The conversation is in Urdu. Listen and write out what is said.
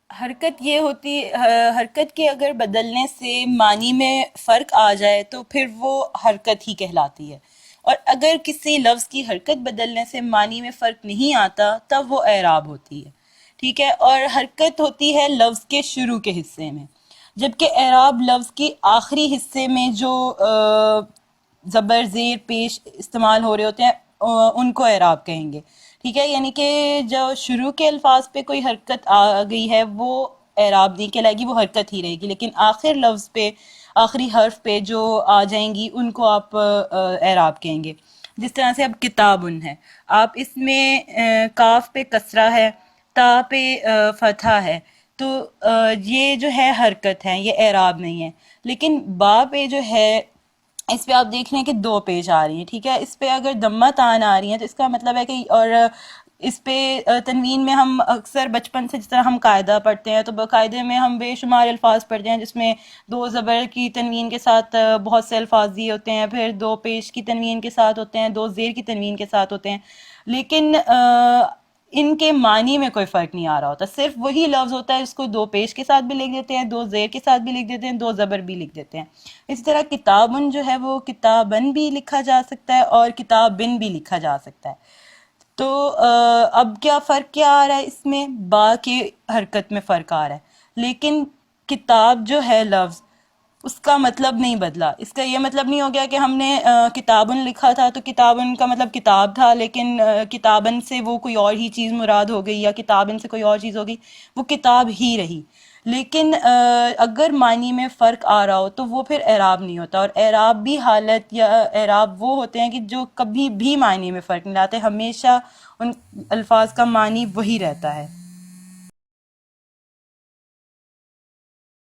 حرکت یہ ہوتی، حرکت کے اگر بدلنے سے معنی میں فرق آ جائے تو پھر وہ حرکت ہی کہلاتی ہے، اور اگر کسی لفظ کی حرکت بدلنے سے معنی میں فرق نہیں آتا تب وہ اعراب ہوتی ہے، ٹھیک ہے؟ اور حرکت ہوتی ہے لفظ کے شروع کے حصے میں، جبکہ اعراب لفظ کے آخری حصے میں جو زبر زیر پیش استعمال ہو رہے ہوتے ہیں ان کو اعراب کہیں گے، ٹھیک ہے؟ یعنی کہ جو شروع کے الفاظ پہ کوئی حرکت آ گئی ہے وہ اعراب نہیں کہلائے گی، وہ حرکت ہی رہے گی، لیکن آخر لفظ پہ، آخری حرف پہ جو آ جائیں گی ان کو آپ اعراب کہیں گے۔ جس طرح سے اب کتابن ہے، آپ اس میں کاف پہ کسرہ ہے، تا پہ فتحہ ہے، تو یہ جو ہے حرکت ہے، یہ اعراب نہیں ہے۔ لیکن با پہ جو ہے اس پہ آپ دیکھ رہے ہیں کہ دو پیش آ رہی ہیں، ٹھیک ہے؟ اس پہ اگر دمہ تان آ رہی ہیں تو اس کا مطلب ہے کہ، اور اس پہ تنوین میں ہم اکثر بچپن سے جس طرح ہم قاعدہ پڑھتے ہیں تو باقاعدے میں ہم بے شمار الفاظ پڑھتے ہیں جس میں دو زبر کی تنوین کے ساتھ بہت سے الفاظ دیے ہوتے ہیں، پھر دو پیش کی تنوین کے ساتھ ہوتے ہیں، دو زیر کی تنوین کے ساتھ ہوتے ہیں، لیکن ان کے معنی میں کوئی فرق نہیں آ رہا ہوتا، صرف وہی لفظ ہوتا ہے، اس کو دو پیش کے ساتھ بھی لکھ دیتے ہیں، دو زیر کے ساتھ بھی لکھ دیتے ہیں، دو زبر بھی لکھ دیتے ہیں۔ اسی طرح کتابن جو ہے وہ کتابن بھی لکھا جا سکتا ہے اور کتابن بھی لکھا جا سکتا ہے۔ تو اب کیا فرق کیا آ رہا ہے اس میں؟ با کی حرکت میں فرق آ رہا ہے، لیکن کتاب جو ہے لفظ اس کا مطلب نہیں بدلا، اس کا یہ مطلب نہیں ہو گیا کہ ہم نے کتابن لکھا تھا تو کتابن کا مطلب کتاب تھا، لیکن کتابن سے وہ کوئی اور ہی چیز مراد ہو گئی، یا کتابن سے کوئی اور چیز ہو گئی، وہ کتاب ہی رہی۔ لیکن اگر معنی میں فرق آ رہا ہو تو وہ پھر اعراب نہیں ہوتا، اور اعراب بھی حالت یا اعراب وہ ہوتے ہیں کہ جو کبھی بھی معنی میں فرق نہیں لاتے، ہمیشہ ان الفاظ کا معنی وہی رہتا ہے۔